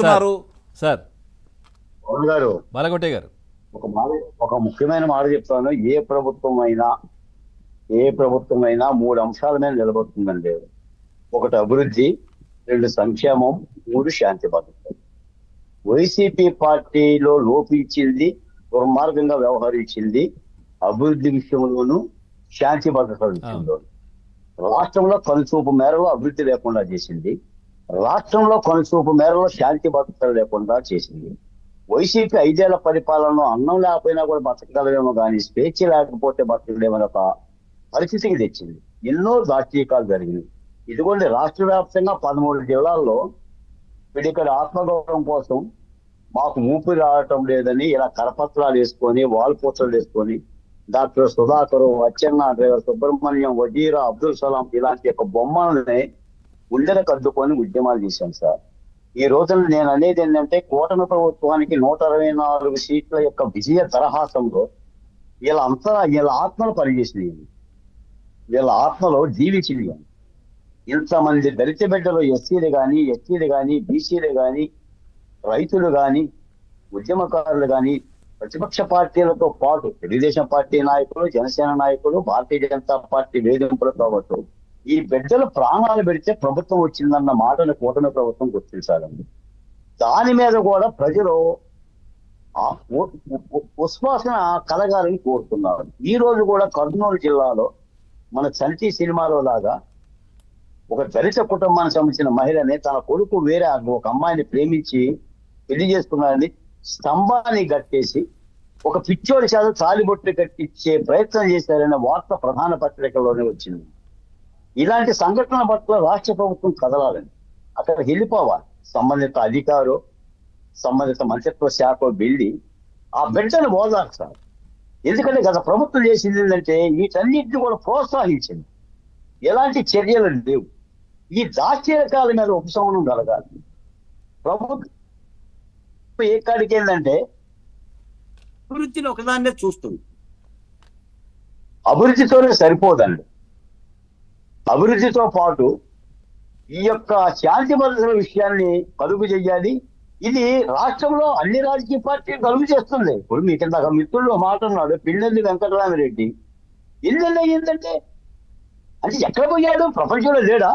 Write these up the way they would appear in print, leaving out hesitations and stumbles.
చెప్తున్నారు సార్ గారు బాలకోటే గారు? ఒక ముఖ్యమైన మాట చెప్తాను. ఏ ప్రభుత్వం అయినా మూడు అంశాల మీద నిలబడుతుందండి. ఒకటి అభివృద్ధి, రెండు సంక్షేమం, మూడు శాంతి భద్రత. వైసీపీ పార్టీలో లోపించింది, దుర్మార్గంగా వ్యవహరించింది అభివృద్ధి విషయంలోనూ శాంతి భద్రతల విషయంలో. రాష్ట్రంలో కనుచూపు మేరలో అభివృద్ధి లేకుండా చేసింది, రాష్ట్రంలో కనుచూపు మేరలో శాంతి భద్రతలు లేకుండా చేసింది. వైసీపీ 5 ఏళ్ల పరిపాలనలో అన్నం లేకపోయినా కూడా బతకగలమేమో కానీ స్వేచ్ఛ లేకపోతే బతకలేమని ఒక పరిస్థితికి తెచ్చింది. ఎన్నో దాష్టీకాలు జరిగినాయి. ఇదిగోండి, రాష్ట్ర వ్యాప్తంగా 13 జిల్లాల్లో ఇక్కడ ఆత్మగౌరవం కోసం మాకు ఊపిరి రావటం లేదని ఇలా కరపత్రాలు వేసుకొని, వాల్పోస్టర్లు వేసుకొని, డాక్టర్ సుధాకర్, అచ్చెన్న, డ్రైవర్ సుబ్రహ్మణ్యం, వజీరా, అబ్దుల్ సలాం ఇలాంటి యొక్క బొమ్మలని గుండెలకు అద్దుకొని ఉద్యమాలు చేశాం సార్. ఈ రోజున నేను అనేది ఏంటంటే, కూటమి ప్రభుత్వానికి 124 సీట్ల యొక్క విజయ తరహాసంలో వీళ్ళ ఆత్మలు పనిచేసినాయి, వీళ్ళ ఆత్మలో జీవించింది. ఇంతమంది దళిత బిడ్డలు, ఎస్సీలు కానీ, ఎస్టీలు కానీ, బీసీలు కానీ, రైతులు కానీ, ఉద్యమకారులు కానీ, ప్రతిపక్ష పార్టీలతో పాటు తెలుగుదేశం పార్టీ నాయకులు, జనసేన నాయకులు, భారతీయ జనతా పార్టీ వేధింపులు కావచ్చు, ఈ బిడ్డలు ప్రాణాలు పెడితే ప్రభుత్వం వచ్చిందన్న మాటను కూటమి ప్రభుత్వం గుర్తించాలండి. దాని మీద కూడా ప్రజలు ఉస్వాసన కలగాలని కోరుతున్నారు. ఈ రోజు కూడా కర్నూలు జిల్లాలో మన చంటి సినిమాలో లాగా ఒక దళిత కుటుంబానికి సంబంధించిన మహిళని తన కొడుకు వేరే ఒక అమ్మాయిని ప్రేమించి పెళ్లి చేసుకున్నారని స్తంభాన్ని కట్టేసి ఒక పిచ్చోడి చేత తాలిబొట్లు కట్టించే ప్రయత్నం చేశారనే వార్త ప్రధాన పత్రికలోనే వచ్చింది. ఇలాంటి సంఘటనల పట్ల రాష్ట్ర ప్రభుత్వం కదలాలని, అక్కడికి వెళ్ళిపోవాలి. సంబంధిత అధికారు, సంబంధిత మంత్రిత్వ శాఖ వెళ్ళి ఆ బిడ్డను ఓదారు సార్. ఎందుకంటే గత ప్రభుత్వం చేసింది ఏంటంటే వీటన్నిటిని కూడా ప్రోత్సహించింది. ఎలాంటి చర్యలు లేవు. ఈ దాష్టీకాల మీద ఉపశమనం కలగాలి. ప్రభుత్వం ఏ కాడికి ఏంటంటే అభివృద్ధిని ఒకదాన్నే చూస్తుంది. అభివృద్ధితోనే సరిపోదండి. అభివృద్ధితో పాటు ఈ యొక్క శాంతి భద్రతల విషయాన్ని కలుగు చేయాలి. ఇది రాష్ట్రంలో అన్ని రాజకీయ పార్టీలు కలుగు చేస్తుంది. ఇప్పుడు మీకు ఇందాక మిత్రులు మాట ఉన్నాడు, పిన్నెల్లి వెంకటరామిరెడ్డి. ఎందుకంటే ఏంటంటే అంటే ఎక్కడ పోయాడు? ప్రపంచంలో లేడా?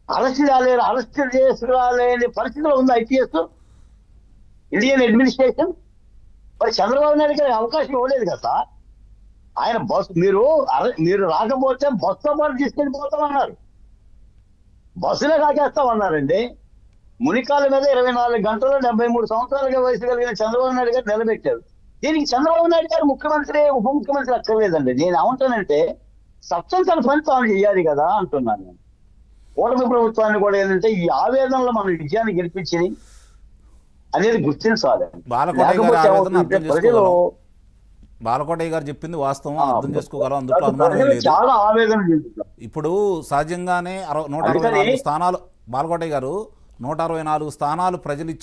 అరెస్ట్ చేసుకురాలేని పరిస్థితిలో ఉంది ఐపీఎస్, ఇండియన్ అడ్మినిస్ట్రేషన్. మరి చంద్రబాబు నాయుడు గారికి అవకాశం ఇవ్వలేదు కదా సార్. ఆయన మీరు రాకపోతే బస్సుతో పాటు తీసుకెళ్ళిపోతామన్నారు, బస్సులే కాకేస్తామన్నారండి. మునికాల మీద 24 గంటలు 73 సంవత్సరాలుగా వయసు కలిగిన చంద్రబాబు నాయుడు గారు నిలబెట్టారు. దీనికి చంద్రబాబు నాయుడు గారు ముఖ్యమంత్రి, ఉప ముఖ్యమంత్రి అక్కర్లేదండి. నేను ఏమంటానంటే సత్యం తన పని తాను చేయాలి కదా అంటున్నాను నేను. కూటమి ప్రభుత్వాన్ని కూడా ఏంటంటే ఈ ఆవేదనలో మన విజయాన్ని గెలిపించింది అనేది గుర్తించాలి. బాలకోటయ్య గారు చెప్పింది వాస్తవం, అర్థం చేసుకోగలం, అందులో అనుమానం లేదు. చాలా ఆవేదన. ఇప్పుడు సహజంగానే 164 స్థానాలు, బాలకోటయ్య గారు 164 స్థానాలు ప్రజలు